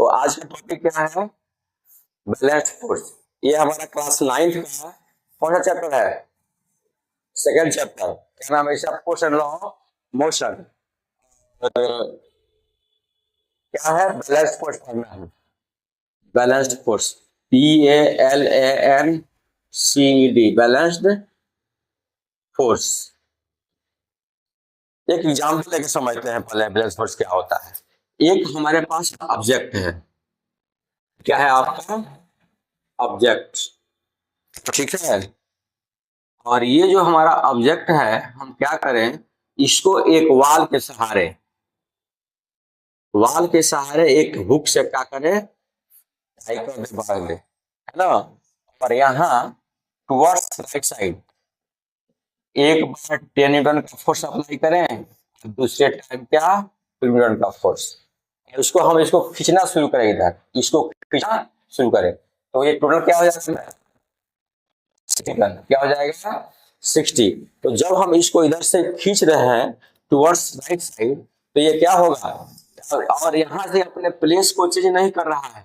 तो आज का टॉपिक क्या है? Balance force. ये हमारा क्लास 9th का कौन सा चैप्टर है? Second chapter. क्या नाम है इसका? Force and law of motion. क्या है? बैलेंस फोर्स पढ़ना है। Balanced force, BALANCED, balanced force. एक एग्जाम्पल लेके समझते हैं पहले बैलेंस फोर्स क्या होता है। एक हमारे पास ऑब्जेक्ट है। क्या है आपका? ऑब्जेक्ट, ठीक है। और ये जो हमारा ऑब्जेक्ट है, हम क्या करें, इसको एक वाल के सहारे एक हुक से क्या करें, टाई कर दे, बांध दे, है ना। और यहाँ टुवर्ड्स राइट साइड एक बार 10 न्यूटन का फोर्स अप्लाई करें, दूसरे टाइम क्या, 2 न्यूटन का फोर्स। इसको खींचना शुरू करें, इधर इसको खींचना शुरू करें, तो ये टोटल क्या हो जाएगा? 60 टन। क्या हो जाएगा? 60। तो जब हम इसको इधर से खींच रहे हैं टुवर्ड्स राइट साइड, तो ये क्या होगा, और यहाँ से अपने प्लेस को चेंज नहीं कर रहा है,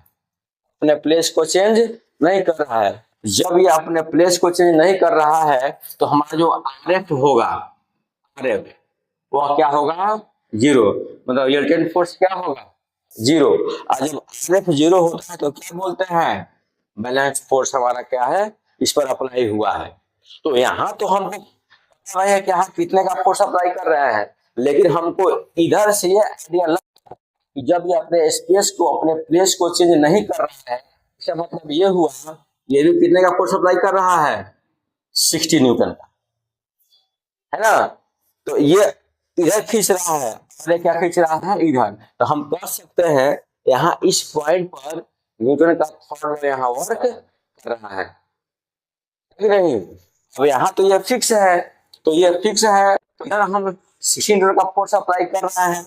अपने प्लेस को चेंज नहीं कर रहा है। जब ये अपने प्लेस को चेंज नहीं कर रहा है, तो हमारा जो RF होगा, RF वो क्या होगा? 0। मतलब रिजल्टेंट फोर्स क्या होगा? 0। और जब RF 0 होता है तो क्या बोलते हैं? बैलेंस फोर्स हमारा क्या है, इस पर अप्लाई हुआ है। तो यहाँ तो हमको पता है कि यहाँ कितने का फोर्स अप्लाई कर रहे हैं, लेकिन हमको इधर से ये आइडिया लगा कि जब ये अपने स्पेस को, अपने प्लेस को चेंज नहीं कर रहा है, इसका मतलब ये हुआ, ये भी कितने का फोर्स अप्लाई कर रहा है? 60 न्यूटन का, है ना। तो ये इधर खींच रहा है, और क्या खींच रहा है? इधर। तो हम कह सकते हैं यहाँ इस पॉइंट पर न्यूटन का थर्ड यहाँ वर्क कर रहा है कि नहीं। अब यहाँ तो ये फिक्स है, तो ये फिक्स है, तो इधर हम 60 न्यूटन का फोर्स अप्लाई कर रहे हैं,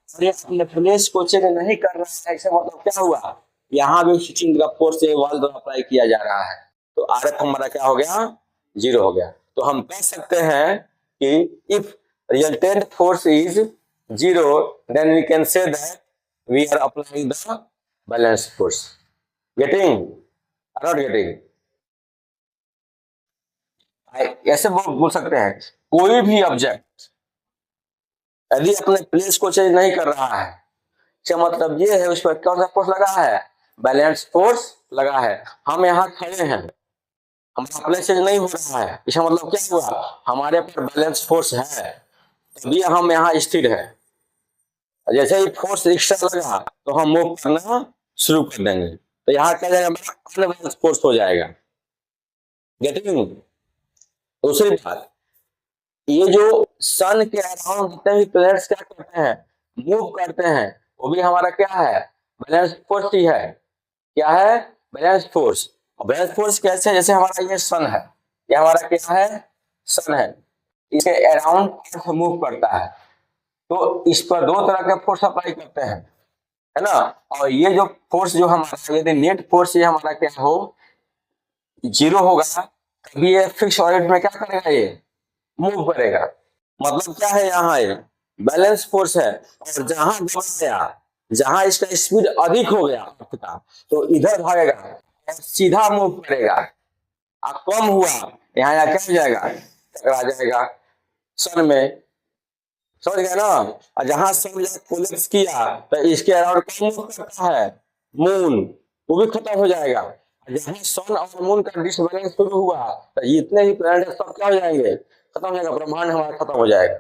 और ये अपने प्लेस को चेंज नहीं कर रहा है। इसका मतलब क्या हुआ? यहाँ भी 60 न्यूटन का फोर्स वाल द्वारा अप्लाई किया जा रहा है, तो RF हमारा क्या हो गया? 0 हो गया। तो हम कह सकते हैं कि if resultant force is 0, then we can say that we are applying the balance force. Getting or not getting? ऐसे बोल सकते हैं, कोई भी ऑब्जेक्ट यदि अपने प्लेस को चेंज नहीं कर रहा है, इसका मतलब ये है उस पर कौन सा फोर्स लगा है? बैलेंस फोर्स लगा है। हम यहाँ खड़े हैं, हमारा प्लेस चेंज नहीं हो रहा है, इसका मतलब क्या हुआ? हमारे पर बैलेंस फोर्स है, तभी हम यहाँ स्थिर है। जैसे ही फोर्स एक्स्ट्रा लगा तो हम मूव करना शुरू कर देंगे, तो यहाँ क्या जाएगा? मेरा अनबैलेंस फोर्स हो जाएगा। गेटिंग? दूसरी बात, ये जो सन के अराउंड जितने भी प्लैनेट्स क्या करते हैं, मूव करते हैं, वो भी हमारा क्या है? बैलेंस फोर्स ही है। क्या है? Balance force. बैलेंस फोर्स कैसे? जैसे हमारा ये सन है, ये हमारा क्या है? सन है, इसके अराउंड मूव करता है, तो इस पर 2 तरह के फोर्स अप्लाई करते हैं, है ना। और ये जो फोर्स जो हमारा, यदि नेट फोर्स ये हमारा क्या हो, 0 होगा, तभी ये फिक्स ऑर्बिट में क्या करेगा? ये मूव करेगा। मतलब क्या है? यहाँ ये बैलेंस फोर्स है, और जहां दबा गया, जहां इसका स्पीड अधिक हो गया आपका, तो इधर भागेगा और सीधा मूव करेगा। अब कम हुआ, यहाँ क्या हो जाएगा? टकरा जाएगा सन में, समझ गए ना। और जहां सन कोलैप्स किया, तो इसके अराउंड कौन मूव करता है? मून, वो भी खत्म हो जाएगा। जहां सन और मून का डिसबैलेंस शुरू हुआ, तो जितने भी प्लैनेट सब क्या हो जाएंगे? खत्म हो जाएगा, ब्रह्मांड हमारा खत्म हो जाएगा,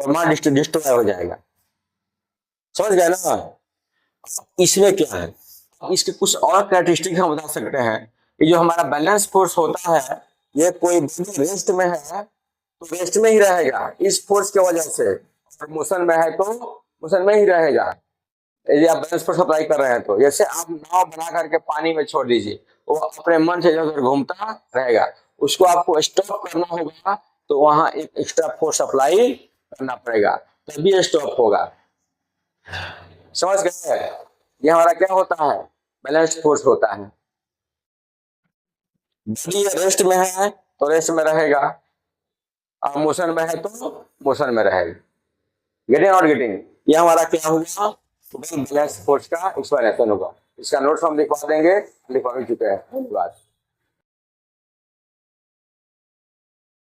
ब्रह्मांड डिस्ट्रॉय हो जाएगा। समझ गए ना। इसमें क्या है, इसके कुछ और कैरेक्टरिस्टिक हम बता सकते हैं। ये जो हमारा बैलेंस फोर्स होता है, ये कोई रेस्ट में है तो रेस्ट में ही रहेगा इस फोर्स की वजह से, और मोशन में है तो मोशन में ही रहेगा। यदि आप बैलेंस फोर्स अप्लाई कर रहे हैं, तो जैसे आप नाव बना करके पानी में छोड़ दीजिए, वो अपने मन से इधर घूमता रहेगा, उसको आपको स्टॉप करना होगा, तो वहां एक एक्स्ट्रा फोर्स अप्लाई करना पड़ेगा, तभी स्टॉप होगा। समझ गए? ये हमारा क्या होता है? बैलेंस फोर्स होता है। यदि ये रेस्ट में है तो रेस्ट में रहेगा, और मोशन में है तो मोशन में रहेगा। गेटिंग और गेटिंग? ये हमारा क्या हुआ? टोटल बैलेंस फोर्स का एक्सप्लेनेशन होगा। इसका नोट्स हम लिखवा देंगे, लिखवा भी चुके हैं। धन्यवाद।